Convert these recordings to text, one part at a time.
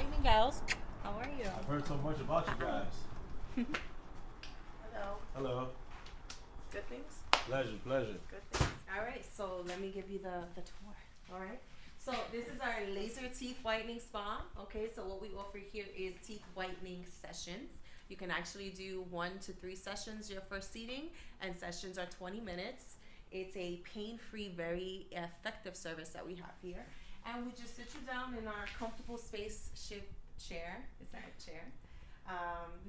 Whitening Gals. How are you? I've heard so much about you guys. Hello. Hello. Good things? Pleasure, pleasure. Good things. All right, so let me give you the tour. All right. So this is our laser teeth whitening spa. Okay, so what we offer here is teeth whitening sessions. You can actually do 1 to 3 sessions your first seating, and sessions are 20 minutes. It's a pain-free, very effective service that we have here. And we just sit you down in our comfortable spaceship chair. It's our chair.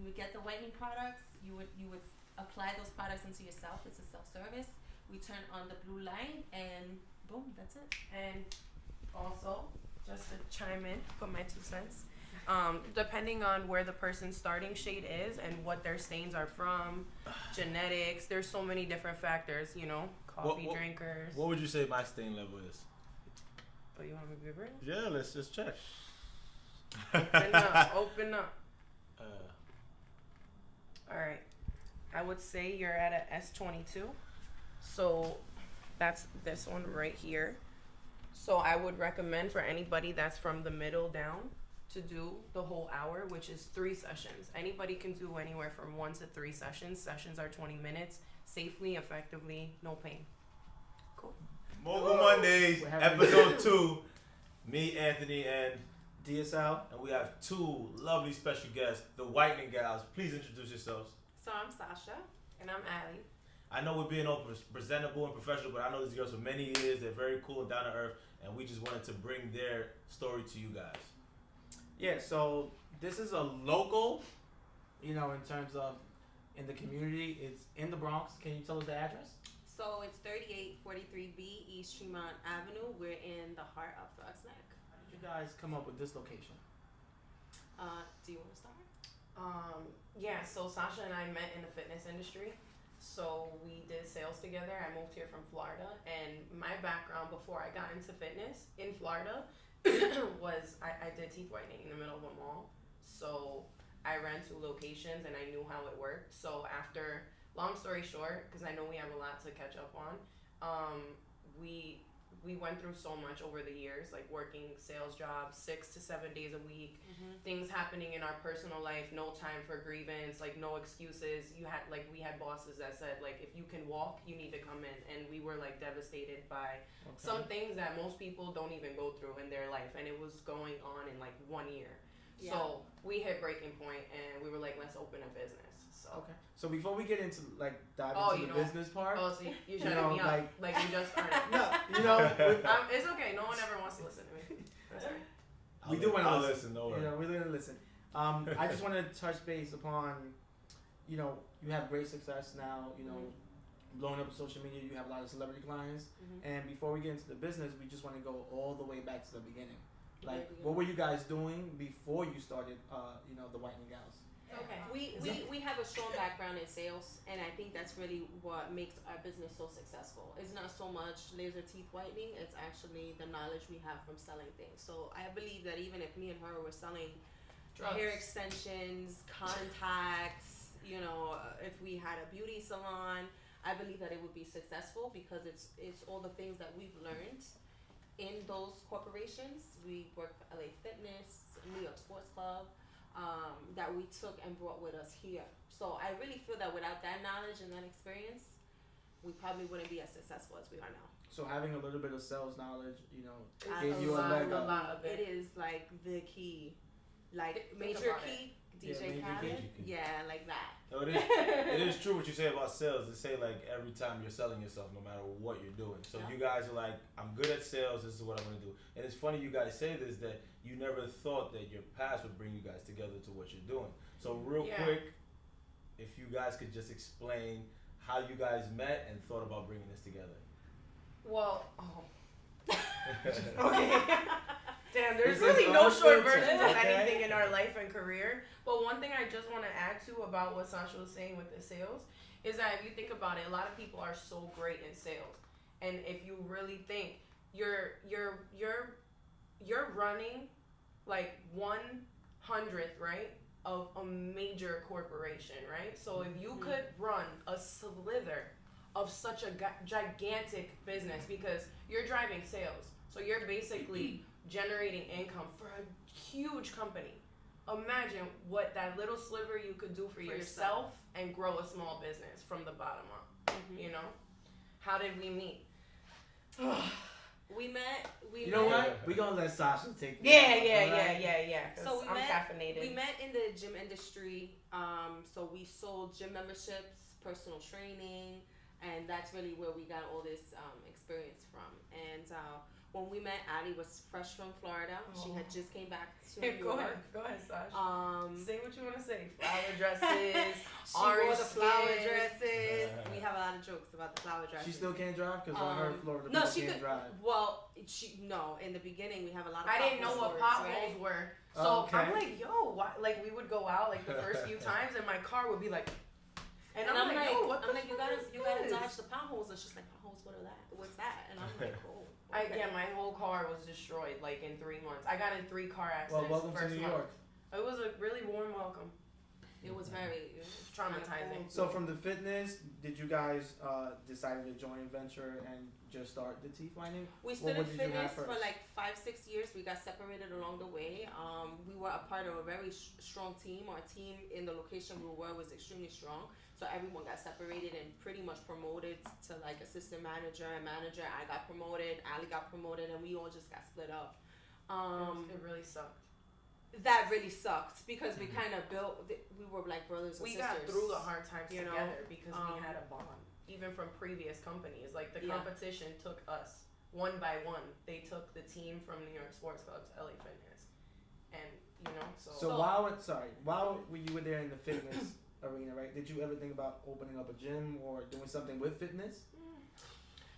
We get the whitening products. You would apply those products into yourself. It's a self-service. We turn on the blue light, and boom, that's it. And also, just to chime in, put my 2 cents. Depending on where the person's starting shade is and what their stains are from, genetics, there's so many different factors, you know, coffee drinkers. What would you say my stain level is? Oh, you want me to be real? Yeah, let's just check. Open up. All right. I would say you're at a S22. So that's this one right here. So I would recommend for anybody that's from the middle down to do the whole hour, which is 3 sessions. Anybody can do anywhere from 1 to 3 sessions. Sessions are 20 minutes, safely, effectively, no pain. Cool. Mogul Mondays, episode 2. Me, Anthony, and DSL. and we have 2 lovely special guests, the Whitening Gals. Please introduce yourselves. So I'm Sasha, and I'm Allie. I know we're being all presentable and professional, but I know these girls for many years. They're very cool and down to earth, and we just wanted to bring their story to you guys. Yeah, so this is a local, in terms of in the community. It's in the Bronx. Can you tell us the address? So it's 3843B East Tremont Avenue. We're in the heart of Thrugs Neck. How did you guys come up with this location? Do you want to start? Yeah, so Sasha and I met in the fitness industry. So we did sales together. I moved here from Florida, and my background before I got into fitness in Florida was I did teeth whitening in the middle of a mall. So I ran 2 locations, and I knew how it worked. So after, long story short, because I know we have a lot to catch up on, we went through so much over the years, like working sales jobs 6 to 7 days a week, things happening in our personal life, no time for grievance, like no excuses. We had bosses that said, like, if you can walk, you need to come in, and we were like devastated by some things that most people don't even go through in their life, and it was going on in like 1 year. Yeah. So we hit breaking point, and we were like, let's open a business. So. Okay. So before we get into dive into the business part. Oh, so you're shutting me up. Like you just started. No, it's okay. No one ever wants to listen to me. That's right. We do want to listen. No we're going to listen. I just want to touch base upon, you have great success now, blowing up social media. You have a lot of celebrity clients. And before we get into the business, we just want to go all the way back to the beginning. Like, what were you guys doing before you started, the Whitening Gals? Okay. We have a strong background in sales, and I think that's really what makes our business so successful. It's not so much laser teeth whitening, it's actually the knowledge we have from selling things. So I believe that even if me and her were selling hair extensions, contacts, if we had a beauty salon, I believe that it would be successful because it's all the things that we've learned in those corporations. We work for LA Fitness, New York Sports Club, that we took and brought with us here. So I really feel that without that knowledge and that experience, we probably wouldn't be as successful as we are now. So having a little bit of sales knowledge, gave you a leg up. A lot of it is like the key, like major key. DJ Khaled, like that. No, it is true what you say about sales. They say like every time you're selling yourself, no matter what you're doing. So you guys are like, I'm good at sales. This is what I'm gonna do. And it's funny you guys say this, that you never thought that your past would bring you guys together to what you're doing. So real quick, if you guys could just explain how you guys met and thought about bringing this together. Well, okay. Damn, there's really no short versions of anything in our life and career. But one thing I just want to add to about what Sasha was saying with the sales is that if you think about it, a lot of people are so great in sales, and if you really think you're running like 1/100th, right, of a major corporation, right? So if you could run a slither of such a gigantic business, because you're driving sales, so you're basically generating income for a huge company. Imagine what that little sliver you could do for yourself and grow a small business from the bottom up. Mhm. You know? How did we meet? We met. You know what? We gonna let Sasha take this. Yeah. So we I'm met. caffeinated. We met in the gym industry. So we sold gym memberships, personal training, and that's really where we got all this experience from. And when we met, Addie was fresh from Florida. She had just came back to New York. Go ahead, Sasha. Say Say what you want to say. Flower dresses, she orange wore the flower skin. dresses. We have a lot of jokes about the flower dresses. She still can't drive because I heard Florida No, people she can't could. drive. Well, no. In the beginning, we have a lot of. I didn't know what potholes, potholes right? were. So Okay. I'm like, yo, why? Like we would go out like the first few times, and my car would be like, And I'm like, yo, what I'm the like, you fuck gotta is this? dodge the potholes. And she's like, potholes, what are that? What's that? And I'm like, oh. Okay. Yeah, my whole car was destroyed like in 3 months. I got in 3 car accidents. Well, welcome the to first New month. York. It was a really warm welcome. It was very Traumatizing. So from the fitness, did you guys decide to join venture and just start the teeth whitening? We Or stood what in did you have fitness for first? like 5-6 years. We got separated along the way. We were a part of a very strong team. Our team in the location we were was extremely strong. So everyone got separated and pretty much promoted to like assistant manager and manager. I got promoted. Ali got promoted, and we all just got split up. It really sucked. That really sucked because we kind of built. We were like brothers and We sisters. got through the hard times you know, together because we had a bond. Even from previous companies, like the Yeah. competition took us one by one. They took the team from New York Sports Club to LA Fitness, and you know, So while you were there in the fitness arena, right? Did you ever think about opening up a gym or doing something with fitness?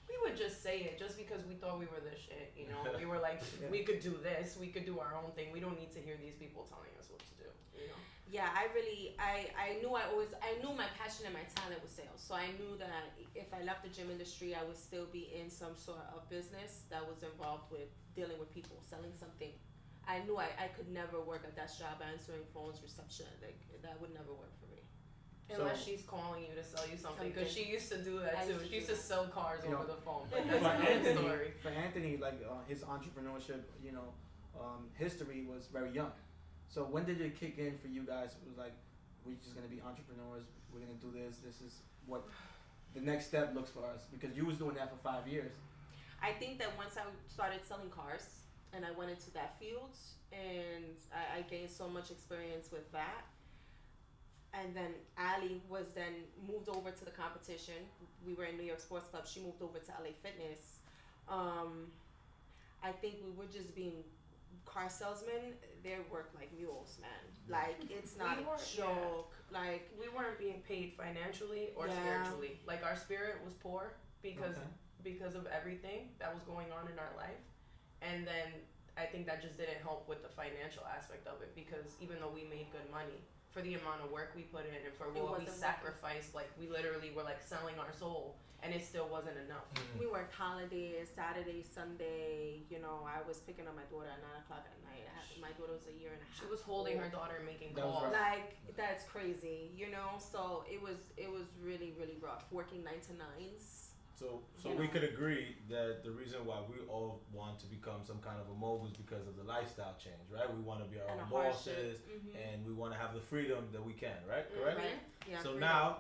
we would just say it just because we thought we were the shit. You know, we were like, Yeah. we could do this, we could do our own thing. We don't need to hear these people telling us what to do. You know. Yeah, I knew my passion and my talent was sales. So I knew that if I left the gym industry, I would still be in some sort of business that was involved with dealing with people, selling something. I knew I could never work at that job answering phones, reception. Like that would never work for me. Unless So- she's calling you to sell you something, Something. because she used to do that I too. used to She used do to that. sell cars You know, over the phone. For But that's another Anthony, story. like his entrepreneurship, history was very young. So when did it kick in for you guys? It was like, we're just gonna be entrepreneurs. We're gonna do this. This is what the next step looks for us. Because you was doing that for 5 years. I think that once I started selling cars and I went into that field and I gained so much experience with that. And then Ali was then moved over to the competition. We were in New York Sports Club. She moved over to LA Fitness. I think we were just being car salesmen. They work like mules, man. Like it's not We a weren't, joke. Like We weren't being paid financially or Yeah. spiritually. Like our spirit was poor because Okay. because of everything that was going on in our life. And then I think that just didn't help with the financial aspect of it, because even though we made good money for the amount of work we put in and for It what we wasn't worth it. sacrificed, like we literally were like selling our soul, and it still wasn't enough. we worked holidays, Saturday, Sunday. You know, I was picking up my daughter at 9 o'clock at night. My daughter was a year and a half. She was holding her old. daughter and making That was calls. rough. Like that's crazy, you know. So it was really rough working 9 to 9s. So You we know. could agree that the reason why we all want to become some kind of a mogul is because of the lifestyle change, right? We want to be our And own a hardship. bosses, and we want to have the freedom that we can, right? Correct. Right? Yeah. So freedom. now,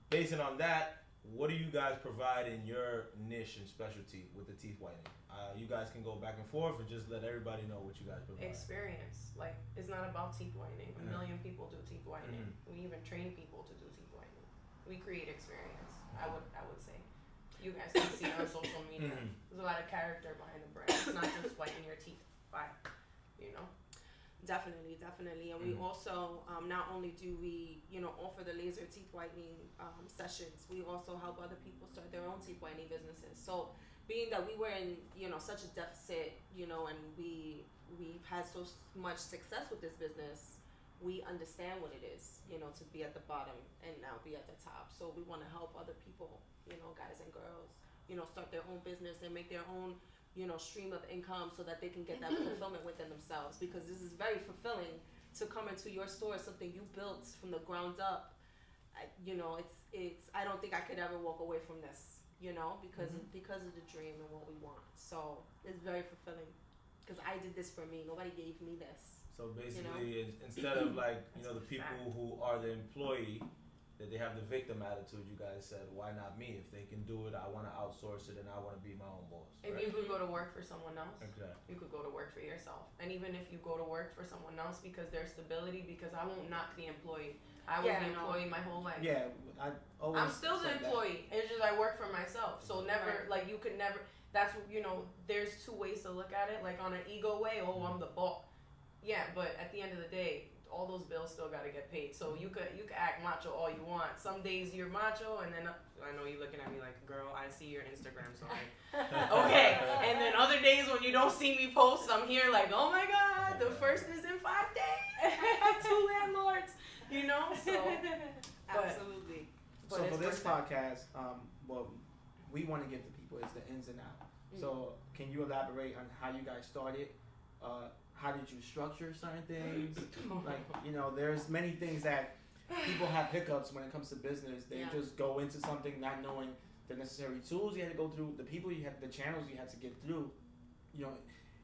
basing on that, what do you guys provide in your niche and specialty with the teeth whitening? You guys can go back and forth, or just let everybody know what you guys provide. Experience. Like, it's not about teeth whitening. A Yeah. million people do teeth whitening. We even train people to do teeth whitening. We create experience. I would say. You guys can see it on social media. Mhm. There's a lot of character behind the brand. It's not just whitening your teeth. Bye. You know. Definitely, and we Mhm. also not only do we offer the laser teeth whitening sessions, we also help other people start their own teeth whitening businesses. So being that we were in such a deficit, and we've had so much success with this business, we understand what it is, to be at the bottom and now be at the top. So we want to help other people, guys and girls, start their own business and make their own stream of income so that they can get that fulfillment within themselves, because this is very fulfilling to come into your store, something you built from the ground up. It's I don't think I could ever walk away from this, because of the dream and what we want. So it's very fulfilling. because I did this for me. Nobody gave me this. So basically, instead of like the people who are the employee, that they have the victim attitude. You guys said, why not me? If they can do it, I want to outsource it, and I want to be my own boss. If right? you could go to work for someone else, Exactly. you could go to work for yourself. And even if you go to work for someone else because there's stability, because I won't knock the employee. I was the employee my whole life. Yeah, I always. I'm still the said that. employee. It's just I work for myself. So never, like, you could never. That's there's two ways to look at it. Like on an ego way, oh, I'm the boss. Yeah, but at the end of the day, all those bills still gotta get paid. So you could act macho all you want. Some days you're macho, and then I know you're looking at me like, girl, I see your Instagram, so okay. And then other days when you don't see me post, I'm here like, oh my God, the first is in 5 days. I have 2 landlords, So Absolutely. So for this podcast, what we want to give to people is the ins and outs. So can you elaborate on how you guys started? How did you structure certain things? Like, there's many things that people have hiccups when it comes to business. They just go into something not knowing the necessary tools you had to go through, the people you had, the channels you had to get through,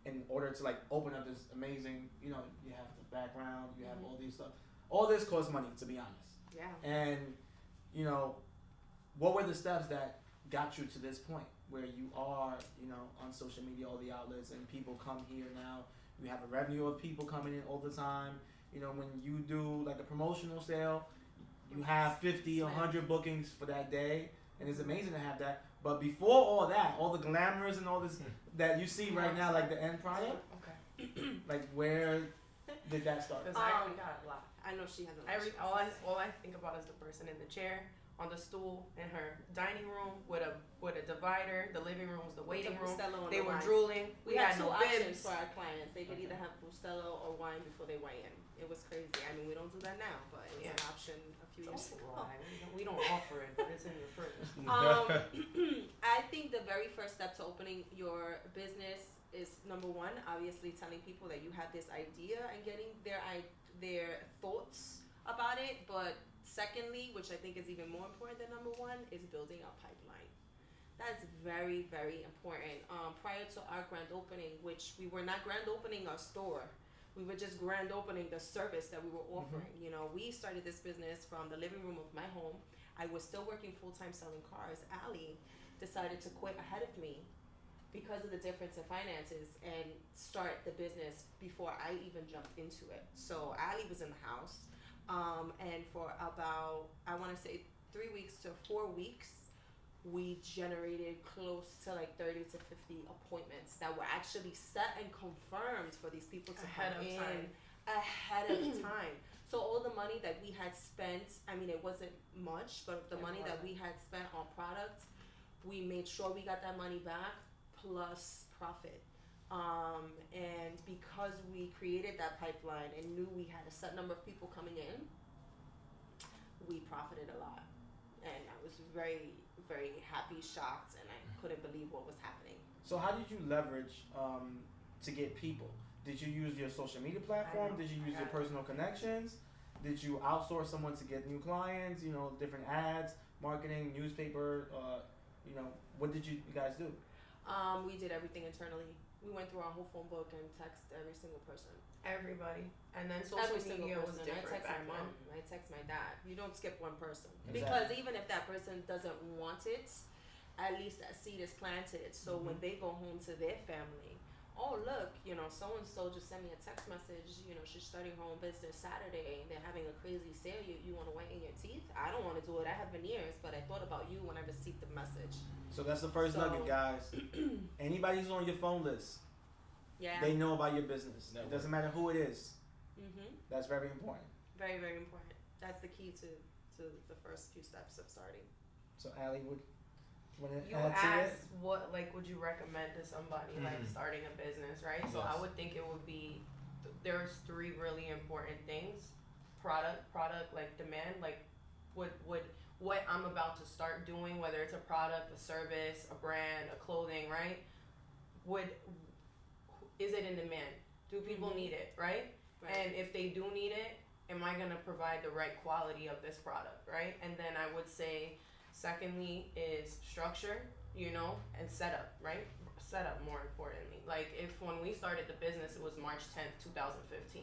in order to like open up this amazing, you have the background, you have all these stuff. All this costs money, to be honest. Yeah. And, what were the steps that got you to this point where you are, on social media, all the outlets, and people come here now? You have a revenue of people coming in all the time. When you do like a promotional sale, you have 50, 100 bookings for that day, and it's amazing to have that. But before all that, all the glamours and all this that you see right now, like the end product, like where did that start? Because I got a lot. I know she has a All I think about is the person in the chair, on the stool, in her dining room with a divider. The living room was the waiting room. They were drooling. We had had no two options bibs. for our clients. They could either have Bustelo or wine before they went in. It was crazy. I mean, we don't do that now, but it was an option a few years ago. We don't offer it, but it's in your fridge. I think the very first step to opening your business is, number one, obviously telling people that you have this idea and getting their thoughts about it. But secondly, which I think is even more important than number one, is building a pipeline. That's very, very important. Prior to our grand opening, which we were not grand opening our store, we were just grand opening the service that we were offering. We started this business from the living room of my home. I was still working full-time selling cars. Allie decided to quit ahead of me because of the difference in finances and start the business before I even jumped into it. So Allie was in the house. And for about, I want to say 3 weeks to 4 weeks, we generated close to like 30 to 50 appointments that were actually set and confirmed for these people to come in ahead of time. So all the money that we had spent, I mean, it wasn't much, but the money that we had spent on product, we made sure we got that money back plus profit. And because we created that pipeline and knew we had a set number of people coming in, we profited a lot. And I was very, very happy, shocked, and I couldn't believe what was happening. So how did you leverage to get people? Did you use your social media platform? Did you use your personal connections? Did you outsource someone to get new clients? Different ads, marketing, newspaper. What did you guys do? We did everything internally. We went through our whole phone book and texted every single person. Everybody. And then social media was I different text my back mom. then. I text my dad. You don't skip one person. Exactly. Because even if that person doesn't want it, at least that seed is planted. So when they go home to their family, oh look, so-and-so just sent me a text message, she's starting her own business Saturday and they're having a crazy sale. You want to whiten your teeth? I don't want to do it. I have veneers, but I thought about you when I received the message. So that's the first nugget, guys. Anybody who's on your phone list, they know about your business. It doesn't matter who it is. That's very important. Very, very important. That's the key to the first few steps of starting. So Allie, would you asked what would you recommend to somebody like starting a business, right? So I would think it would be there's 3 really important things: product, like demand, like what I'm about to start doing, whether it's a product, a service, a brand, a clothing, right? Is it in demand? Do people need it, right? And if they do need it, am I gonna provide the right quality of this product, right? And then I would say, secondly, is structure. you know, and setup, right? Setup more importantly. Like if when we started the business, it was March 10th, 2015.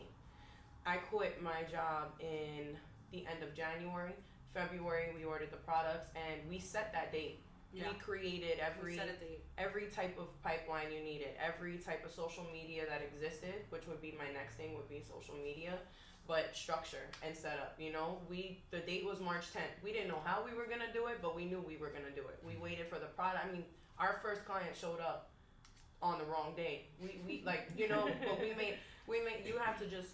I quit my job in the end of January. February, we ordered the products and we set that date. Yeah. We created We set a date. every type of pipeline you needed, every type of social media that existed, which would be my next thing would be social media, but structure and setup. You know, the date was March 10th. We didn't know how we were gonna do it, but we knew we were gonna do it. We waited for the product. I mean, our first client showed up on the wrong day. We like, you know, but we made you have to just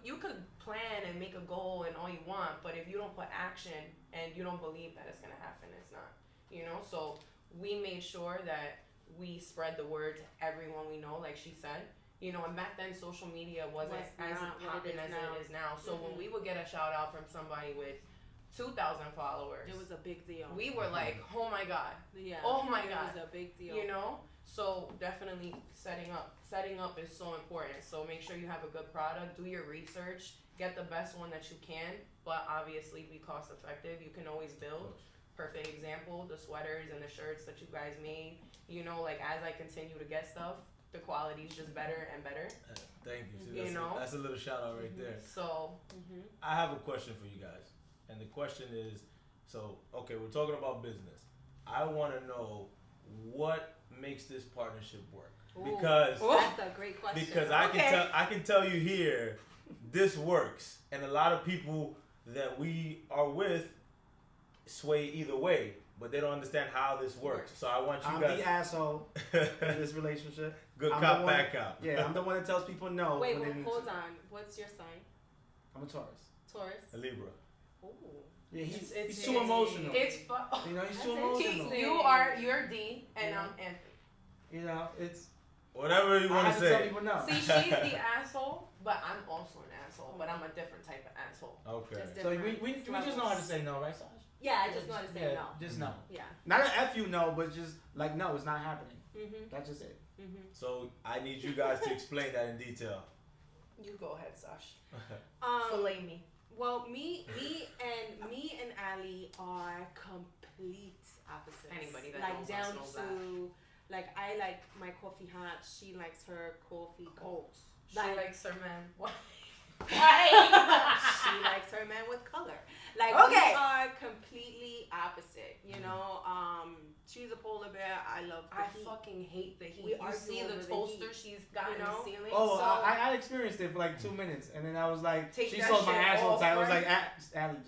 you could plan and make a goal and all you want, but if you don't put action and you don't believe that it's gonna happen, it's not. You know, so we made sure that we spread the word to everyone we know, like she said. You know, and back then social media wasn't as popping as it is now. So when we would get a shout out from somebody with 2,000 followers, It was a big deal. we were like, oh my god, Yeah. oh my It god, was a big deal. you know. So definitely setting up is so important. So make sure you have a good product, do your research, get the best one that you can, but obviously be cost effective. You can always build. Perfect example, the sweaters and the shirts that you guys made, you know, like as I continue to get stuff, the quality is just better and better. Thank you. See, You that's, know? that's a little shout out right there. So I have a question for you guys, and the question is, so okay, we're talking about business. I want to know what makes this partnership work, Ooh. because That's a great question. because Okay. I can tell you here, this works, and a lot of people that we are with sway either way, but they don't understand how this works. So I want you I'm guys. the asshole in this relationship. Good I'm cop, the one- bad cop. Yeah, I'm the one that tells people no. Wait, when they need hold to. on. What's your sign? I'm a Taurus. Taurus. A Libra. Ooh. Yeah, he's It's- too emotional. it's fun. You know, he's That's too emotional. interesting. You're D and Yeah. I'm Anthony. You know, it's. Whatever you I want have to to tell say. people no. See, she's the asshole, but I'm also an asshole, but I'm a different type of asshole. Okay. Just So different we just know how to levels. say no, right, Saj? Yeah, I just know how to say Yeah, no. Just no. Yeah. Not an F you no, but just like no, it's not happening. Mhm. That's just it. Mhm. So I need you guys to explain that in detail. You go ahead, Sash. Um. Fillet me. Well, me and Ali are complete opposites. Anybody that like knows us down knows to like I like my coffee hot. She likes her coffee cold. She Like- likes her man. What? She likes her man with color. Like Okay. we are completely opposite. You know, she's a polar bear. I love the I heat. fucking hate the heat. We You argue see over the the toaster heat, she's got you in know? the ceiling? Oh, So- I experienced it for like 2 minutes, and then I was like, Take she that saw my shit asshole off, tight. I was right? like, Allie,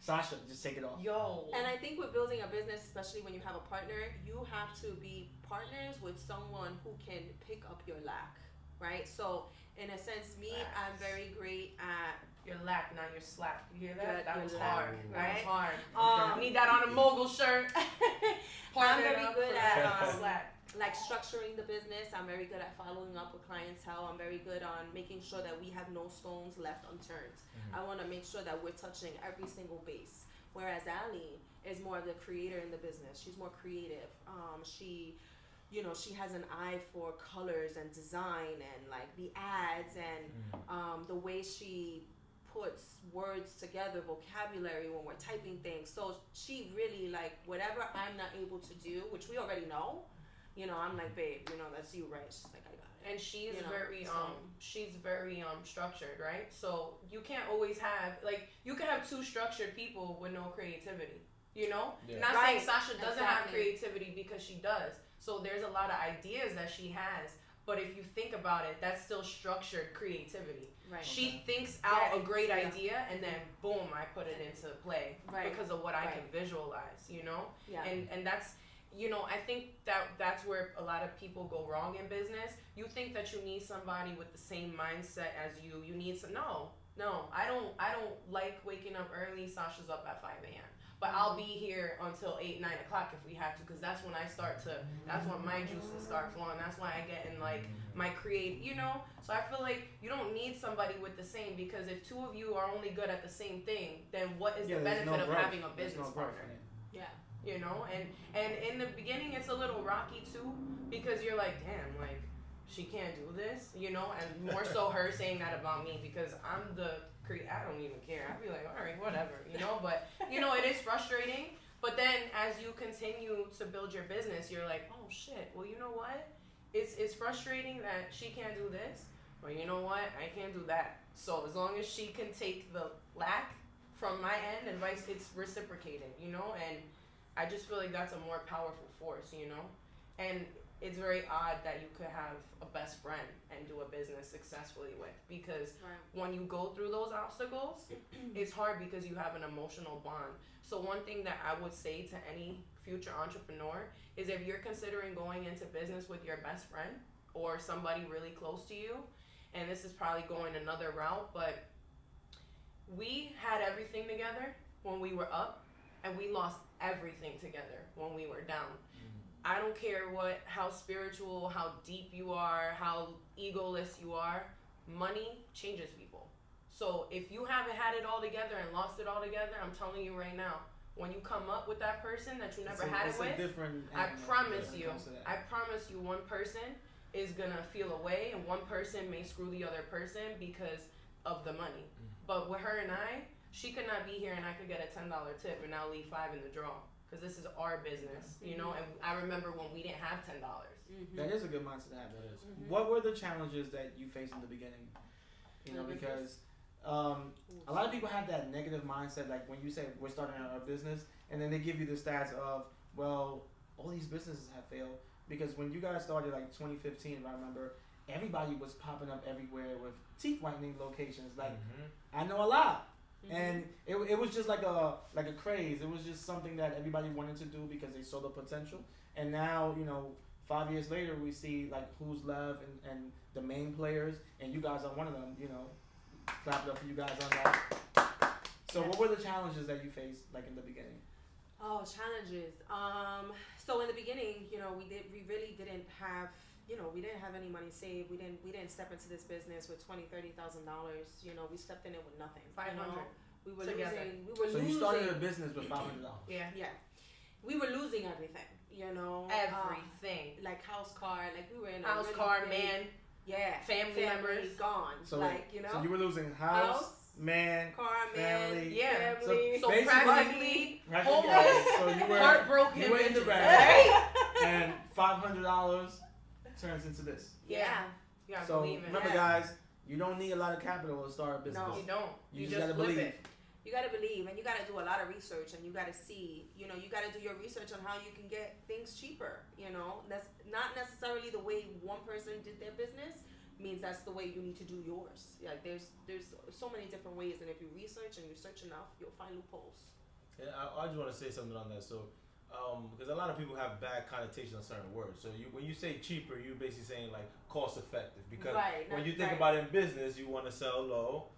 Sasha, just take it off. Yo. And I think with building a business, especially when you have a partner, you have to be partners with someone who can pick up your lack, right? So, in a sense, me, I'm very great at. Your lack, not your slack. You hear that? That Your was lack, hard. That right? was hard. Um, Need that on a mogul shirt. I'm Partner very up good for at slack. like structuring the business. I'm very good at following up with clientele. I'm very good on making sure that we have no stones left unturned. I want to make sure that we're touching every single base. Whereas Ali is more of the creator in the business. She's more creative. She has an eye for colors and design and like the ads and the way she puts words together, vocabulary when we're typing things. So she really like whatever I'm not able to do, which we already know. You know, I'm like, babe, you know, that's you, right? She's like, I got it. And she's You know, very so- she's very structured, right? So you can't always have like you can have two structured people with no creativity. You know? Yeah. Not Right. saying Sasha doesn't have Exactly. creativity because she does. So there's a lot of ideas that she has, but if you think about it, that's still structured creativity. Right. She thinks out Yeah, a great yeah. idea and then boom, I put it into play Right. because of what I Right. can visualize, you know? Yeah. And that's I think that's where a lot of people go wrong in business. You think that you need somebody with the same mindset as you. You need some no. I don't like waking up early. Sasha's up at 5 a.m. But I'll be here until 8, 9 o'clock if we have to, because that's when that's when my juices start flowing. That's when I get in like my So I feel like you don't need somebody with the same, because if two of you are only good at the same thing, then what is the there's benefit no of growth. having a There's business no growth partner? in it. Yeah. And in the beginning it's a little rocky too, because you're like, damn, like she can't do this, and more so her saying that about me, because I'm I don't even care. I'd be like, all right, whatever, but it is frustrating, But then as you continue to build your business, you're like, oh shit, well, you know what? It's frustrating that she can't do this, or you know what? I can't do that. So as long as she can take the lack from my end and vice, it's reciprocated, you know? And I just feel like that's a more powerful force, you know? And it's very odd that you could have a best friend and do a business successfully with, because when you go through those obstacles, it's hard because you have an emotional bond. So one thing that I would say to any future entrepreneur is, if you're considering going into business with your best friend or somebody really close to you, and this is probably going another route, but we had everything together when we were up, and we lost everything together when we were down. I don't care how spiritual, how deep you are, how egoless you are, money changes people. So if you haven't had it all together and lost it all together, I'm telling you right now, when you come up with that person that you never had it with, I promise you one person is gonna feel away, and one person may screw the other person because of the money. But with her and I, she could not be here and I could get a $10 tip and I'll leave 5 in the draw. Because this is our business, you know, and I remember when we didn't have $10. That is a good mindset to have. That is. What were the challenges that you faced in the beginning? You know, because a lot of people have that negative mindset, like when you say we're starting our business, and then they give you the stats of, well, all these businesses have failed. Because when you guys started, like 2015, if I remember, everybody was popping up everywhere with teeth whitening locations. Like, I know a lot. And it was just like a craze. It was just something that everybody wanted to do because they saw the potential. And now, you know, 5 years later, we see like who's left and the main players, and you guys are one of them. You know, clap it up for you guys on that. So, what were the challenges that you faced like in the beginning? Oh, challenges. So in the beginning, you know, we really didn't have. You know, we didn't have any money saved. We didn't step into this business with $20,000-$30,000. You know, we stepped in it with nothing. $500. You know? We were Together. losing. You started a business with $500. Yeah. We were losing everything. You know, Everything. like house, car. Like we were in house, a really car, big, man. Yeah. Family members gone. So like you know. So you were losing house, man, car, family. man, Yeah. family. So basically- practically Homeless. So you were heartbroken. You were in the bitches. bag, and $500 turns into this. Yeah. You gotta So believe in remember, it. guys, you don't need a lot of capital to start a business. No. You don't. You You just just gotta flip believe. it. You gotta believe, and you gotta do a lot of research, and you gotta see. You know, you gotta do your research on how you can get things cheaper. You know, that's not necessarily the way one person did their business. Means that's the way you need to do yours. Yeah, there's so many different ways, and if you research and you search enough, you'll find loopholes. Yeah, I just want to say something on that. So, because a lot of people have bad connotation on certain words. So when you say cheaper, you're basically saying like cost effective. Because Right, when not- you think right. about it in business, you want to sell low,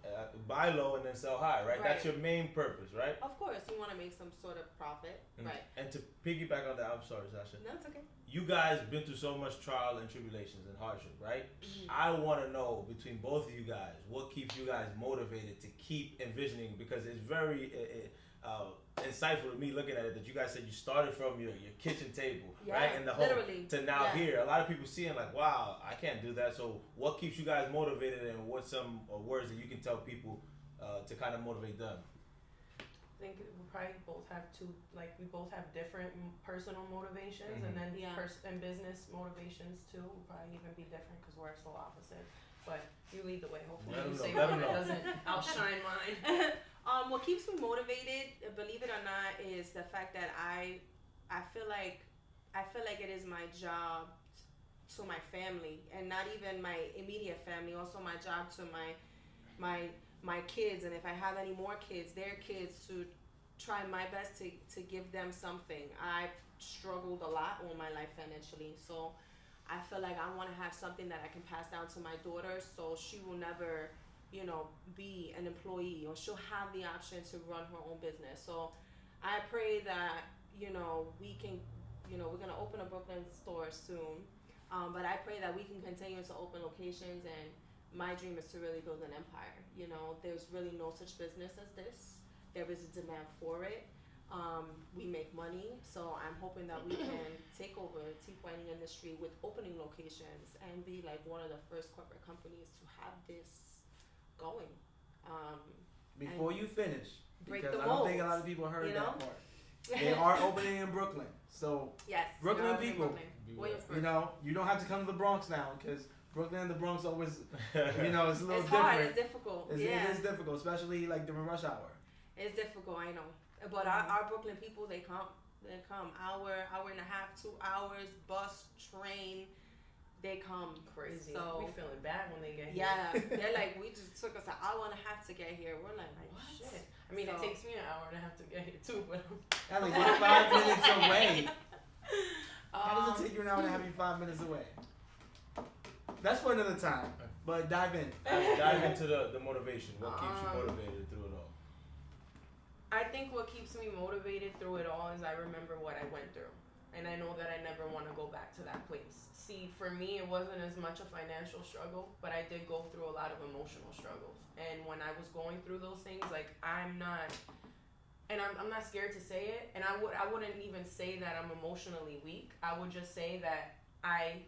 buy low, and then sell high, right? That's Right. your main purpose, right? Of course, you want to make some sort of profit, right? And to piggyback on that, I'm sorry, Sasha. No, it's okay. You guys been through so much trial and tribulations and hardship, right? Mhm. I want to know between both of you guys what keeps you guys motivated to keep envisioning, because it's very insightful to me looking at it that you guys said you started from your kitchen table, Yeah, right, in the home literally. to now Yeah. here. A lot of people seeing like, wow, I can't do that. So what keeps you guys motivated, and what's some words that you can tell people to kind of motivate them? I think we probably both have we both have different personal motivations, and then Yeah. and business motivations too will probably even be different because we're so opposite. But you lead the way. Hopefully Let you 'em say know, let one 'em that know. doesn't outshine mine. What keeps me motivated, believe it or not, is the fact that I feel like it is my job to my family, and not even my immediate family, also my job to my kids, and if I have any more kids, their kids, to try my best to give them something. I've struggled a lot all my life financially, so I feel like I want to have something that I can pass down to my daughter, so she will never, be an employee, or she'll have the option to run her own business. So I pray that, we can, we're going to open a Brooklyn store soon. But I pray that we can continue to open locations, and my dream is to really build an empire. There's really no such business as this. There is a demand for it. We make money, so I'm hoping that we can take over the teeth whitening industry with opening locations and be like one of the first corporate companies to have this going. Before you finish, Break because the I don't think a mold, lot of people heard you that know? part. They are opening in Brooklyn. So, Yes. Brooklyn you're out in people, Brooklyn. Beware. Williamsburg. you know, you don't have to come to the Bronx now because Brooklyn and the Bronx always, you know, it's a little It's different. hard. It's difficult. It yeah. is difficult, especially like during rush hour. It's difficult. I know. But our Brooklyn people, they come. They come. Hour and a half, 2 hours, bus, train. They come. Crazy. So We feeling bad when they get here. yeah, they're like, we just took us an hour and a half to get here. We're like, Like, what? shit. I mean, it So- takes me an hour and a half to get here too, but Ellie, you're 5 minutes away. How does it Um, take you an hour and a half? You 5 minutes away. That's for another time. But dive in. Dive into the motivation. What keeps you motivated through it all? I think what keeps me motivated through it all is I remember what I went through. And I know that I never want to go back to that place. See, for me, it wasn't as much a financial struggle, but I did go through a lot of emotional struggles. And when I was going through those things, like, I'm not scared to say it. And I wouldn't even say that I'm emotionally weak. I would just say that I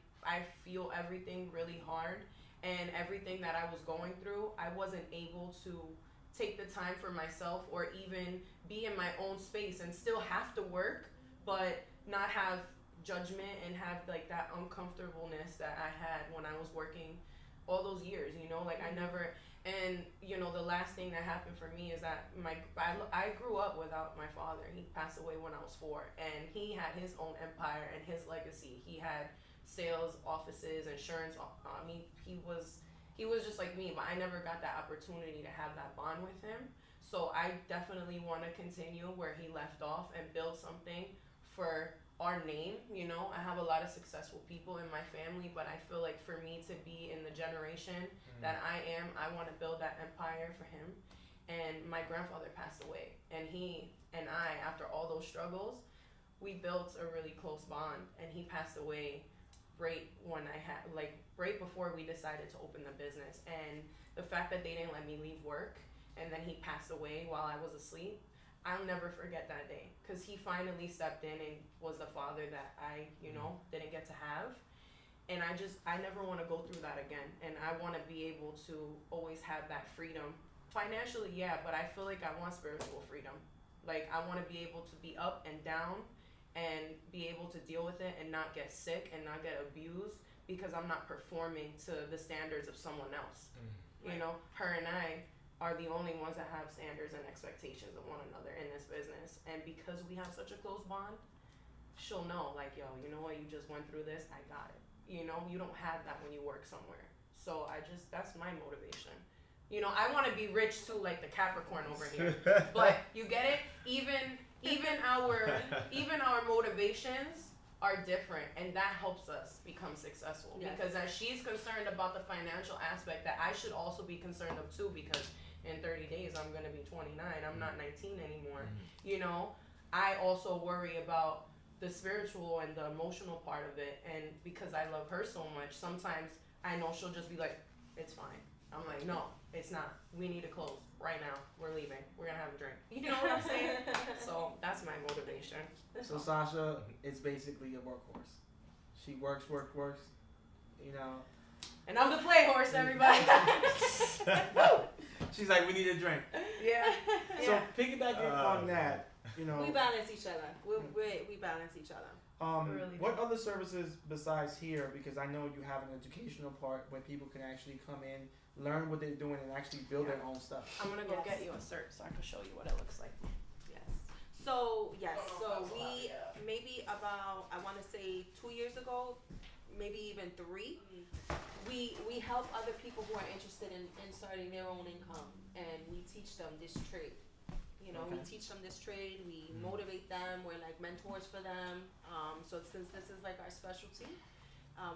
feel everything really hard. And everything that I was going through, I wasn't able to take the time for myself or even be in my own space and still have to work, but not have judgment and have like that uncomfortableness that I had when I was working all those years, you know, like I never, and you know, the last thing that happened for me is that I grew up without my father. He passed away when I was 4, and he had his own empire and his legacy. He had sales offices, insurance. He was just like me, but I never got that opportunity to have that bond with him. So I definitely want to continue where he left off and build something for our name. You know, I have a lot of successful people in my family, but I feel like for me to be in the generation that I am, I want to build that empire for him. And my grandfather passed away, and he and I, after all those struggles, we built a really close bond, and he passed away right before we decided to open the business. And the fact that they didn't let me leave work, and then he passed away while I was asleep, I'll never forget that day, because he finally stepped in and was the father that I, didn't get to have. And I never want to go through that again. And I want to be able to always have that freedom. Financially, yeah, but I feel like I want spiritual freedom. Like, I want to be able to be up and down and be able to deal with it and not get sick and not get abused because I'm not performing to the standards of someone else. You know, her and I are the only ones that have standards and expectations of one another in this business. And because we have such a close bond, she'll know, like, yo, you know what, you just went through this, I got it. You know, you don't have that when you work somewhere. So that's my motivation. You know, I want to be rich too, like the Capricorn over here. But you get it? Even our motivations are different, and that helps us become successful. Yes. Because as she's concerned about the financial aspect, that I should also be concerned of too, because in 30 days I'm going to be 29. I'm not 19 anymore. You know, I also worry about the spiritual and the emotional part of it, and because I love her so much, sometimes I know she'll just be like, it's fine. I'm like, no, it's not. We need to close right now. We're leaving. We're gonna have a drink. You know what I'm saying? So that's my motivation. So Sasha is basically a workhorse. She works. You know. And I'm the play horse, everybody. She's like, we need a drink. Yeah. So piggybacking on that, you know. We balance each other. We balance each other. Really What other services besides here? Because I know you have an educational part where people can actually come in, learn what they're doing, and actually build their own stuff. I'm gonna go Yes. get you a cert so I can show you what it looks like. Yes. So we maybe about, I want to say 2 years ago, maybe even 3. We help other people who are interested in starting their own income, and we teach them this trade. You know, we teach them this trade. We motivate them. We're like mentors for them. So since this is like our specialty,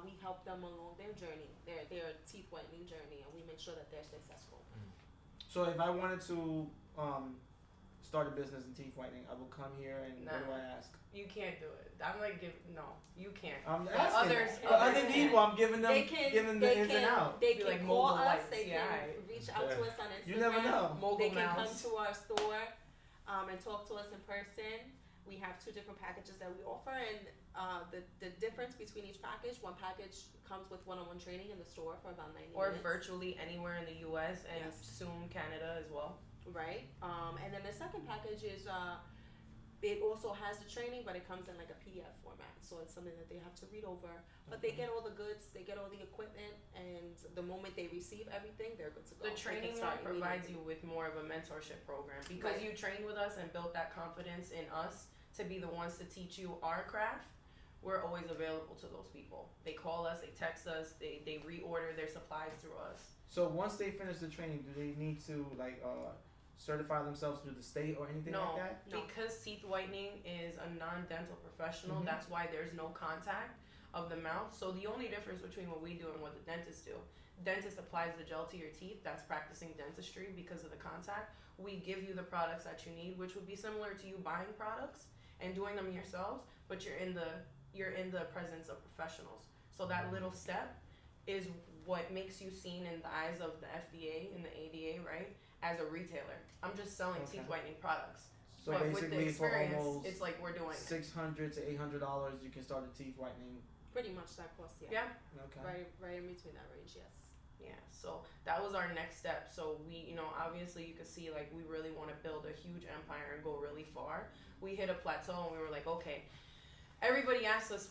we help them along their journey, their teeth whitening journey, and we make sure that they're successful. So if I wanted to start a business in teeth whitening, I will come here and what do I ask? You can't do it. I'm like, no, you can't. I'm But asking. others Other can. people, I'm giving them They can, giving the ins and outs. They Be can like call Mogul us. Lights, They yeah. can reach out to us on Instagram. You never know. Mogul They can come Mouse. to our store and talk to us in person. We have 2 different packages that we offer, and the difference between each package, one package comes with one-on-one training in the store for about 90 Or minutes. virtually anywhere in the U.S. and Yes. soon Canada as well. Right. And then the second package is it also has the training, but it comes in like a PDF format, so it's something that they have to read over. But they get all the goods, they get all the equipment, and the moment they receive everything, they're good to go. The training one provides you with more of a mentorship program because Right. you trained with us and built that confidence in us to be the ones to teach you our craft. We're always available to those people. They call us, they text us, they reorder their supplies through us. So once they finish the training, do they need to like certify themselves through the state or anything No, like that? No. because teeth whitening is a non-dental professional. Mhm. That's why there's no contact of the mouth. So the only difference between what we do and what the dentist do, dentist applies the gel to your teeth. That's practicing dentistry because of the contact. We give you the products that you need, which would be similar to you buying products and doing them yourselves, but you're in the presence of professionals. So that little step is what makes you seen in the eyes of the FDA and the ADA, right? As a retailer. I'm just selling Okay. teeth whitening products. So but with the basically, for experience, almost it's like we're doing it. $600 to $800, you can start a teeth whitening. Pretty much that cost, Yeah. Okay. Right in between that range, yes. Yeah, so that was our next step. So we, obviously you could see like we really want to build a huge empire and go really far. We hit a plateau and we were like, okay, everybody asked us,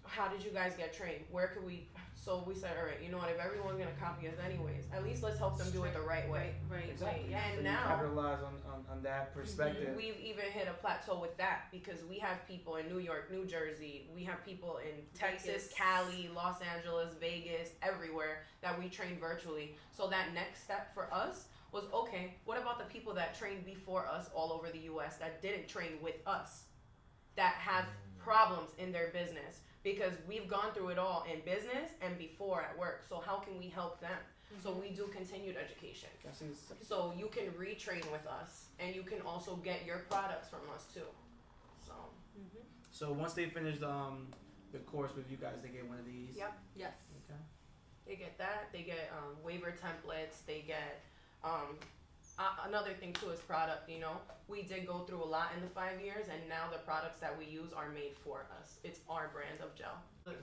how did you guys get trained? Where could we? So we said, all right, you know what? If everyone's gonna copy us anyways, at least let's help them do it the right way. Right. Exactly. Yeah. And So you now- capitalize on that perspective. We've even hit a plateau with that because we have people in New York, New Jersey, we have people in Texas, Vegas. Cali, Los Angeles, Vegas, everywhere that we train virtually. So that next step for us was, okay, what about the people that trained before us all over the US that didn't train with us, that have problems in their business? Because we've gone through it all in business and before at work. So how can we help them? So we do continued education. So you can retrain with us, and you can also get your products from us too. So So once they finish the course with you guys, they get one of these. Yep. Yes. Okay. they get that. They get waiver templates. They get another thing too is product. We did go through a lot in the 5 years, and now the products that we use are made for us. It's our brand of gel.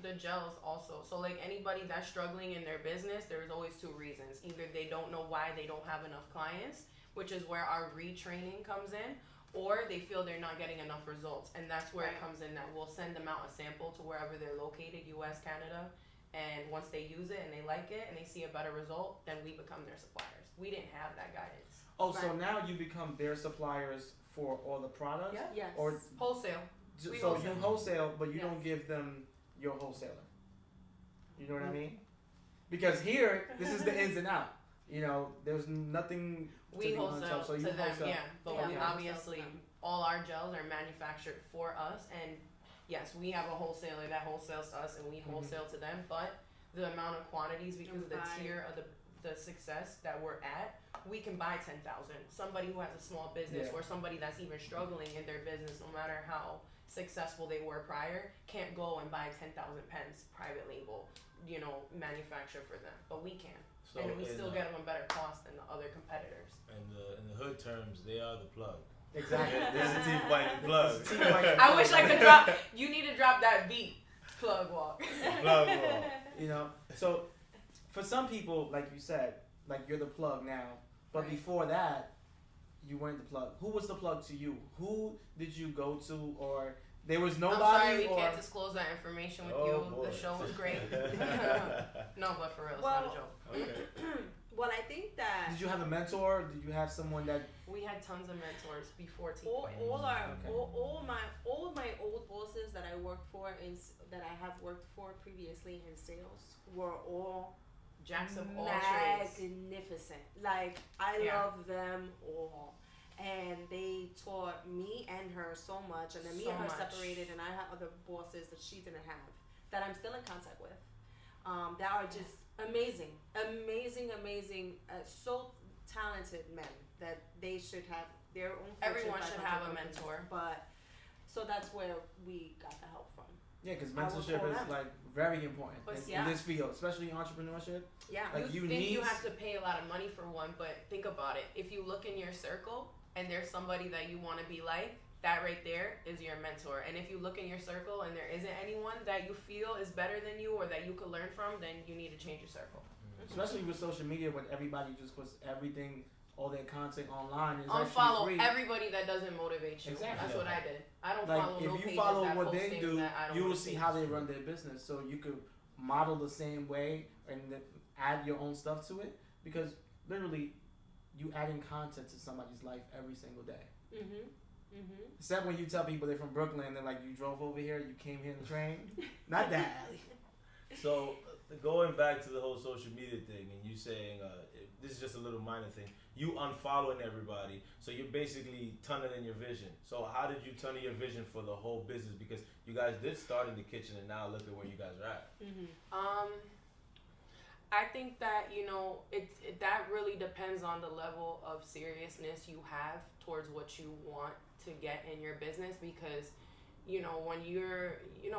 The gels also. So like anybody that's struggling in their business, there's always two reasons. Either they don't know why they don't have enough clients, which is where our retraining comes in, or they feel they're not getting enough results. And that's where it comes in that we'll send them out a sample to wherever they're located, US, Canada. And once they use it and they like it and they see a better result, then we become their suppliers. We didn't have that guidance. Oh, so Right. now you become their suppliers for all the products? Yeah. Yes. Or Wholesale. so We you wholesale. wholesale, but you Yes. don't give them your wholesaler. You know what I mean? Because here, this is the ins and out. There's nothing We be wholesale unsold, so you to them, wholesale. yeah. But Yeah, we we obviously, wholesale to them. all our gels are manufactured for us. And yes, we have a wholesaler that wholesales to us and we wholesale to them. But the amount of quantities, because of the Right. tier of the success that we're at, we can buy 10,000. Somebody who has a small business Yeah. or somebody that's even struggling in their business, no matter how successful they were prior, can't go and buy 10,000 pens private label, manufacture for them. But we can. So And we in, still get them a better cost than the other competitors. in the hood terms, they are the plug. Exactly. There's a teeth whitening plug. Teeth whitening I wish I could drop. You need to drop that beat. Plug walk. Plug wall. So for some people, like you said, like you're the plug now, but Right. before that, you weren't the plug. Who was the plug to you? Who did you go to, or there was nobody? I'm sorry we or can't disclose that information with Oh, you. boy. The show was great. No, but for real, it's Well- not a joke. Okay. Well, I think that did you have a mentor? Did you have someone that? We had tons of mentors before Teeth all, Whitening. all our Okay. all my old bosses that I worked for that I have worked for previously in sales were all Jacks of all trades. magnificent. Like I Yeah. love them all, and they taught me and her so much. And then me So and her much. separated, and I had other bosses that she didn't have that I'm still in contact with. That are just amazing, so talented men that they should have their own. Fortune Everyone should 500 have a companies. mentor. But so that's where we got the help from. Yeah, because I would mentorship call is them. like very important But in yeah. this field, especially entrepreneurship. Yeah. Like you think need. you have to pay a lot of money for one, but think about it. If you look in your circle and there's somebody that you want to be like, that right there is your mentor. And if you look in your circle and there isn't anyone that you feel is better than you or that you could learn from, then you need to change your circle. Especially with social media, when everybody just puts everything all their content online is Unfollow actually free. everybody that doesn't motivate you. Exactly. That's what I did. I don't Like follow if no you pages follow that what post they things do, that I don't you will wanna see see. how they run their business. So you could model the same way and then add your own stuff to it, because literally you adding content to somebody's life every single day. Except when you tell people they're from Brooklyn and they're like, you drove over here, you came here in the train. Not that, Ali. So going back to the whole social media thing, and you saying this is just a little minor thing, you unfollowing everybody, so you're basically tunneling your vision. So how did you tunnel your vision for the whole business? Because you guys did start in the kitchen, and now look at where you guys are at. I think that that really depends on the level of seriousness you have towards what you want to get in your business, because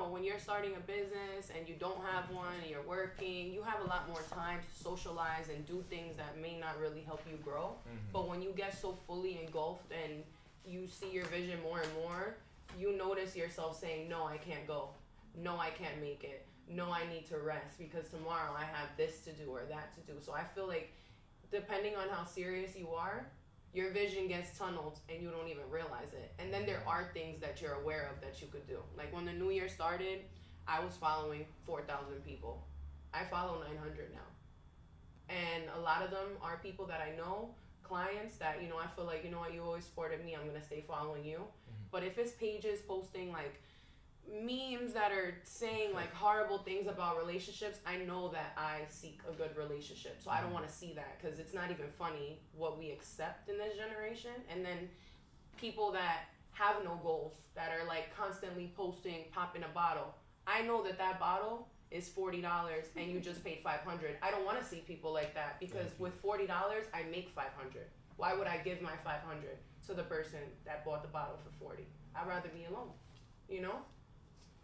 when you're starting a business and you don't have one and you're working, you have a lot more time to socialize and do things that may not really help you grow. But when you get so fully engulfed and you see your vision more and more, you notice yourself saying, no, I can't go, no, I can't make it, no, I need to rest because tomorrow I have this to do or that to do. So I feel like depending on how serious you are, your vision gets tunneled and you don't even realize it. And then there are things that you're aware of that you could do. Like when the new year started, I was following 4,000 people. I follow 900 now. And a lot of them are people that I know, clients that, I feel like, you always supported me, I'm going to stay following you. But if it's pages posting like memes that are saying like horrible things about relationships, I know that I seek a good relationship, so I don't want to see that, because it's not even funny what we accept in this generation. And then people that have no goals, that are like constantly posting popping a bottle, I know that bottle is $40 and you just paid $500. I don't want to see people like that, because with $40 I make $500. Why would I give my $500 to the person that bought the bottle for $40? I'd rather be alone,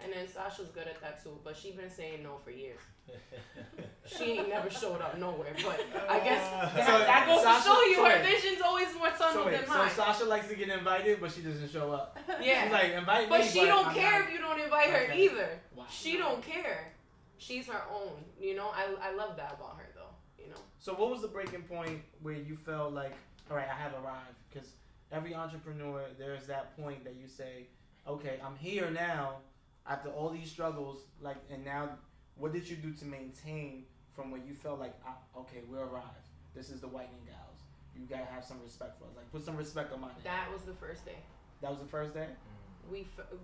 And then Sasha's good at that too, but she's been saying no for years. She ain't never showed up nowhere, but I guess that goes to show you her vision's always more tunnel than mine. So Sasha likes to get invited, but she doesn't show up. Yeah. She's like, invite but me. She don't care if you don't invite her either. Wow. She don't care. She's her own, I love that about her though, So what was the breaking point where you felt like, all right, I have arrived? Because every entrepreneur, there's that point that you say, okay, I'm here now after all these struggles, and now what did you do to maintain from where you felt like, okay, we arrived. This is the Whitening Gals. You gotta have some respect for us. Like, put some respect on my name. That was the first day. That was the first day?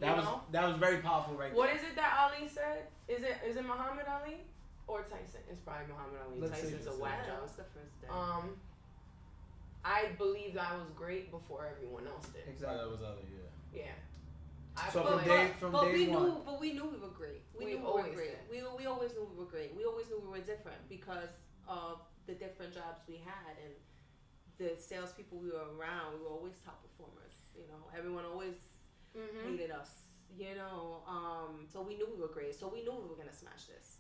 That was very powerful right What there. is it that Ali said? Is it Muhammad Ali? Or Tyson? It's probably Muhammad Ali. Let's Tyson's see. a whack That job. was the first day. I believed I was great before everyone else did. Exactly. That was other, Yeah. I So feel from like day we one. knew we were great. We We knew we were always great. did. We always knew we were great. We always knew we were different because of the different jobs we had and the salespeople we were around. We were always top performers. Everyone always hated us. So we knew we were great. So we knew we were gonna smash this.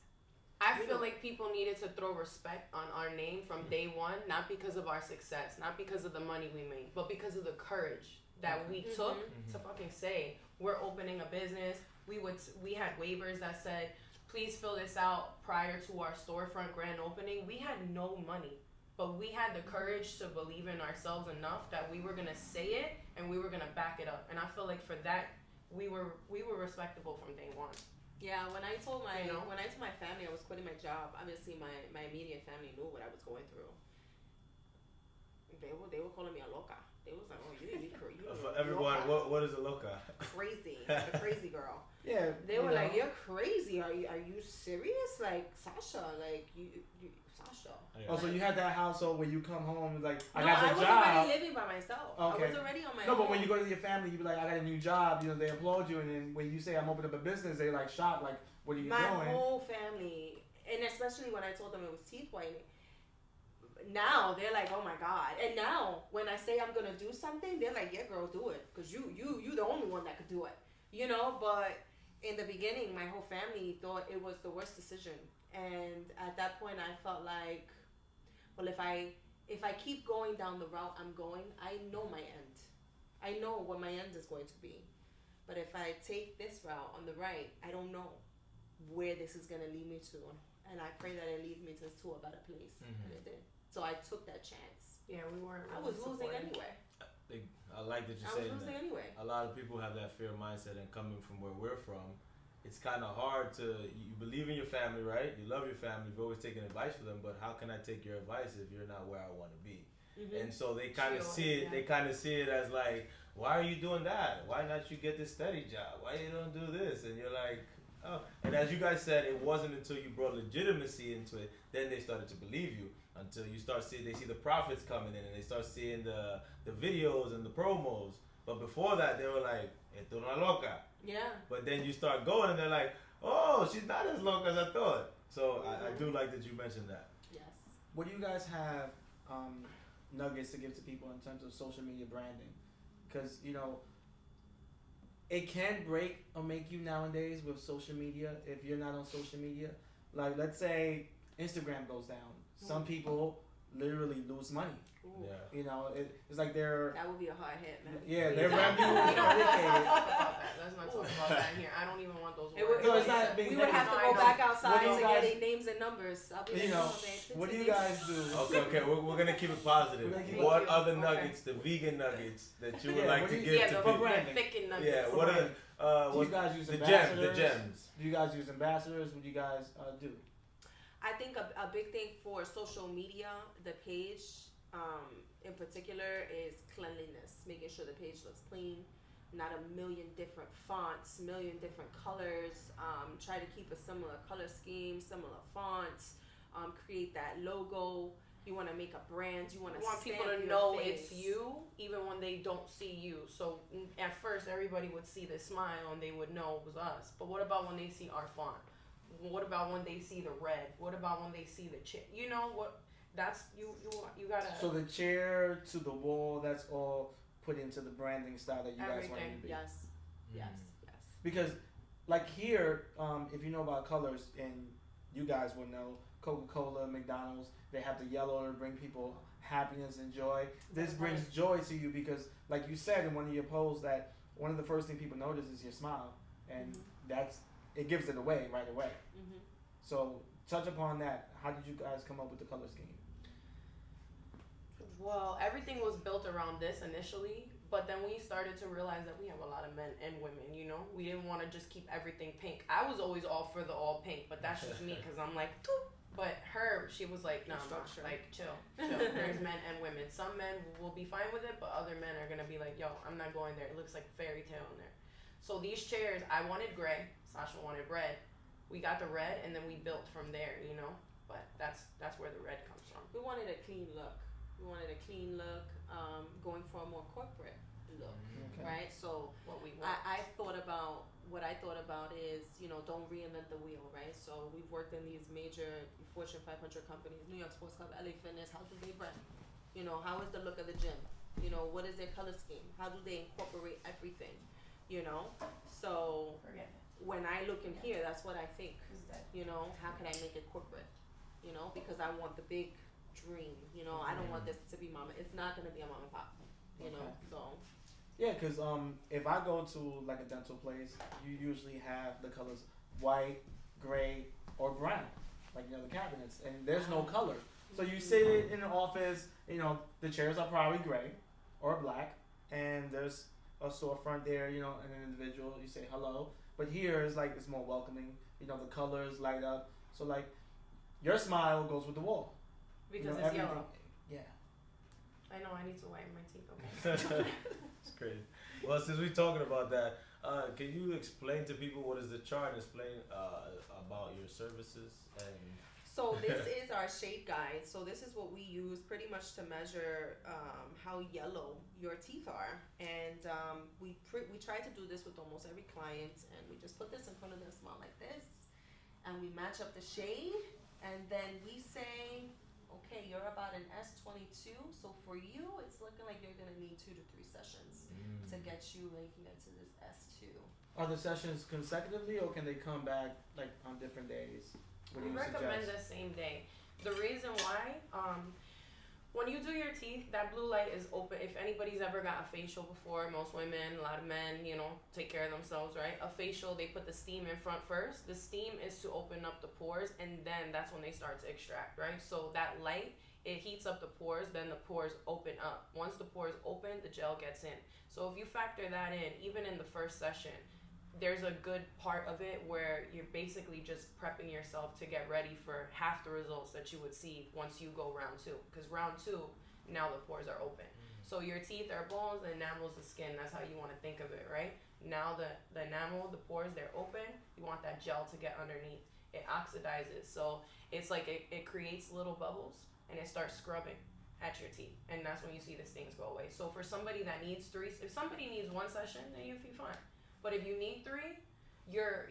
I feel like people needed to throw respect on our name from day one, not because of our success, not because of the money we made, but because of the courage that we took to fucking say, we're opening a business. We had waivers that said, please fill this out prior to our storefront grand opening. We had no money, but we had the courage to believe in ourselves enough that we were gonna say it and we were gonna back it up. And I feel like for that, we were respectable from day one. Yeah, when I told my family I was quitting my job, obviously my immediate family knew what I was going through. They were calling me a loca. They was like, oh, you for everyone, what is a loca? crazy, like a crazy girl. Yeah. They were like, you're crazy. Are you serious? Like Sasha, like you Sasha. Oh, so you had that household where you come home and like, I No, got the I was job. already living by myself. Okay. I was already on my No, own. but when you go to your family, you be like, I got a new job. They applaud you, and then when you say I'm opening up a business, they like shocked, like, what are you my doing? whole family, and especially when I told them it was teeth whitening, now they're like, oh my God. And now when I say I'm gonna do something, they're like, yeah, girl, do it, because you the only one that could do it, But in the beginning, my whole family thought it was the worst decision, and at that point, I felt like, well, if I keep going down the route I'm going, I know my end. I know what my end is going to be. But if I take this route on the right, I don't know where this is going to lead me to. And I pray that it leads me to a better place. And it did. So I took that chance. Yeah, we weren't. I really was losing supported. anyway. I like that you're I was saying losing that. anyway. A lot of people have that fear mindset, and coming from where we're from, it's kind of hard to. You believe in your family, right? You love your family. You've always taken advice from them, but how can I take your advice if you're not where I want to be? And so they kind of Sure, see it. yeah. They kind of see it as like, why are you doing that? Why not you get this steady job? Why you don't do this? And you're like, oh. And as you guys said, it wasn't until you brought legitimacy into it, then they started to believe you. Until you start seeing, they see the profits coming in, and they start seeing the videos and the promos. But before that, they were like, "Esto es una loca." Yeah. But then you start going, and they're like, "Oh, she's not as loca as I thought." So I do like that you mentioned that. Yes. What do you guys have nuggets to give to people in terms of social media branding? Because it can break or make you nowadays with social media if you're not on social media. Like, let's say Instagram goes down. Some people literally lose money. Ooh. Yeah. It's like they're That would be a hard hit, man. yeah, their Let's revenue not is talk dedicated. about that. Let's not talk about that here. I don't even want those It words. would, No, it's not being we would have to No, go I know. back outside What do to you get guys- their names and numbers. I'll be like, You know, "Come on, babe, what do you 15 guys do? Okay. We're gonna keep it positive. We're gonna keep it What positive. other Okay. nuggets, the vegan nuggets, that you would Yeah, like what to do you- give Yeah, to the people? branding. thick nuggets. Yeah. For What are branding. the Do you what's guys use the gems? ambassadors? The gems. Do you guys use ambassadors? What do you guys do? I think a big thing for social media, the page in particular, is cleanliness. Making sure the page looks clean, not a million different fonts, million different colors. Try to keep a similar color scheme, similar fonts. Create that logo. You want to make a brand. You want I to want people to know it's you, even when they don't see you. So at first, everybody would see the smile and they would know it was us. But what about when they see our font? What about when they see the red? What about when they see the chip? You know what? That's you gotta. So the chair to the wall, that's all put into the branding style that you guys want it Everything, to be. Yes. Yes. Mm. Yes. Because, like here, if you know about colors, and you guys will know, Coca-Cola, McDonald's, they have the yellow to bring people happiness and joy. This brings joy to you because, like you said in one of your posts, that one of the first things people notice is your smile, and it gives it away right away. Mm-hmm. So touch upon that. How did you guys come up with the color scheme? Well, everything was built around this initially, but then we started to realize that we have a lot of men and women, We didn't want to just keep everything pink. I was always all for the all pink, but that's just me because I'm like, "Doop." But she was like, no, Structure. like, chill. There's men and women. Some men will be fine with it, but other men are going to be like, yo, I'm not going there. It looks like fairy tale in there. So these chairs, I wanted gray. Sasha wanted red. We got the red, and then we built from there, But that's where the red comes from. We wanted a clean look. Going for a more corporate look, Okay. right? So What we want. what I thought about is, don't reinvent the wheel, right? So we've worked in these major Fortune 500 companies, New York Sports Club, LA Fitness. How do they brand? How is the look of the gym? What is their color scheme? How do they incorporate everything? So Forget it. when I look in here, that's what I think. How can I make it corporate? Because I want the big dream. I don't want this to be mama. It's not gonna be a mom and pop. Okay. So Yeah, because if I go to like a dental place, you usually have the colors white, gray, or brown, like the cabinets, and there's no color. So you sit in an office, the chairs are probably gray or black, and there's a storefront there, an individual. You say hello, but here is like it's more welcoming. The colors light up, so like your smile goes with the wall. Because it's everything- yellow. Yeah. I know, I need to whiten my teeth, okay? It's crazy. Well, since we're talking about that, can you explain to people what is the chart and explain about your services and So this is our shade guide. So this is what we use pretty much to measure how yellow your teeth are, and we try to do this with almost every client, and we just put this in front of their smile like this, and we match up the shade, and then we say, okay, you're about an S22, so for you, it's looking like you're gonna need 2 to 3 sessions to get you making it to this S2. Are the sessions consecutively, or can they come back like on different days? What do We you recommend suggest? the same day. The reason why, When you do your teeth, that blue light is open. If anybody's ever got a facial before, most women, a lot of men, take care of themselves, right? A facial, they put the steam in front first. The steam is to open up the pores, and then that's when they start to extract, right? So that light, it heats up the pores, then the pores open up. Once the pores open, the gel gets in. So if you factor that in, even in the first session, there's a good part of it where you're basically just prepping yourself to get ready for half the results that you would see once you go round 2. Because round 2, now the pores are open. So your teeth are bones, the enamel's the skin. That's how you want to think of it, right? Now the enamel, the pores, they're open. You want that gel to get underneath. It oxidizes. So it's like it creates little bubbles, and it starts scrubbing at your teeth. And that's when you see the stains go away. So for somebody that needs 3, if somebody needs 1 session, then you'll be fine. But if you need 3, you're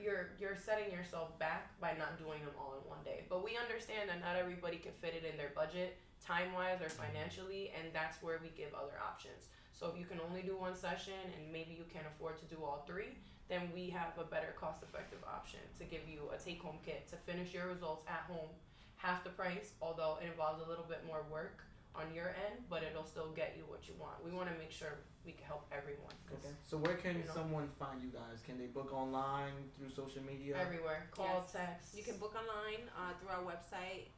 setting yourself back by not doing them all in one day. But we understand that not everybody can fit it in their budget, time-wise or financially, and that's where we give other options. So if you can only do 1 session and maybe you can't afford to do all 3, then we have a better cost-effective option to give you a take-home kit to finish your results at home, half the price, although it involves a little bit more work on your end, but it'll still get you what you want. We want to make sure we can help everyone. Okay. So where can someone find you guys? Can they book online, through social media? Everywhere. Call, Yes. text. You can book online through our website,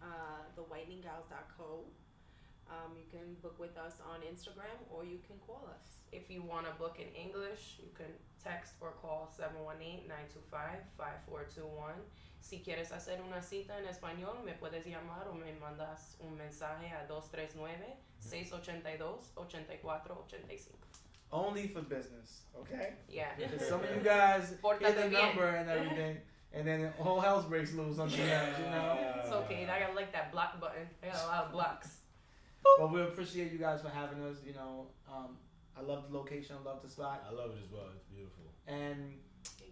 thewhiteninggals.co. You can book with us on Instagram, or you can call us. If you want to book in English, you can text or call 718-925-5421. Si quieres hacer una cita en español, me puedes llamar o me mandas un mensaje a 239-682-8485. Only for business, okay? Yeah. Because some of you guys Portate hit the bien. number and everything, and then all hell breaks loose on the end, It's okay. I got like that block button. I got a lot of blocks. But we appreciate you guys for having us. I love the location. I love the spot. I love it as well. It's beautiful. And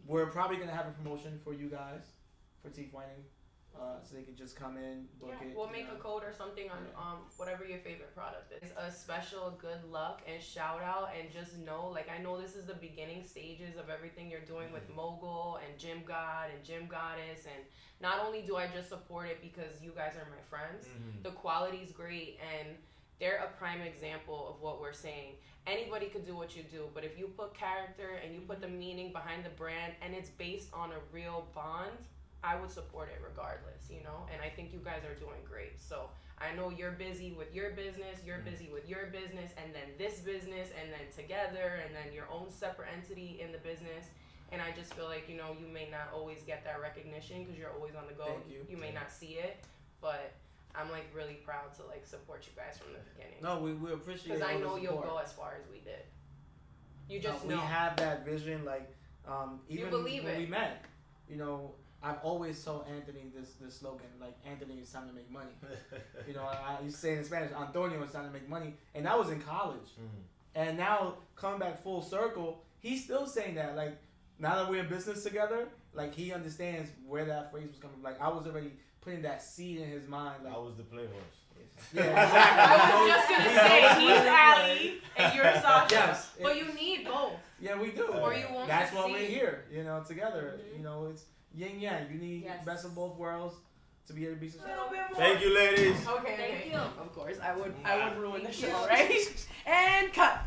we're probably going to have a promotion for you guys for teeth whitening. So they can just come in, book it. We'll make a code or something on whatever your favorite product is. A special good luck and shout out, and just know, I know this is the beginning stages of everything you're doing with Mogul and Gym God and Gym Goddess, and not only do I just support it because you guys are my friends, the quality's great, and they're a prime example of what we're saying. Anybody could do what you do, but if you put character and you put the meaning behind the brand and it's based on a real bond, I would support it regardless, and I think you guys are doing great. So I know you're busy with your business, you're busy with your business, and then this business, and then together, and then your own separate entity in the business. And I just feel like, you may not always get that recognition because you're always on the go. Thank you. You may not see it, but I'm really proud to support you guys from the beginning. No, we appreciate it. Because I know you'll go as far as we did. You just we know. have that vision, even believe when it. we met, I've always told Anthony this slogan, Anthony, it's time to make money. I used to say in Spanish, Antonio, it's time to make money. And that was in college. And now, coming back full circle, he's still saying that. Now that we're in business together, he understands where that phrase was coming from. I was already putting that seed in his mind. I was the play horse. Yeah, exactly. I was just going to say, he's Allie and you're Sasha. Yes. But you need both. Yeah, we do. Or you won't That's why we're succeed. here, together. It's yin yang. You need Yes. best of both worlds to be able to be A successful. little bit more. Thank you, ladies. Okay. Thank you. Of course, I would ruin the Thank show, you. right? And cut.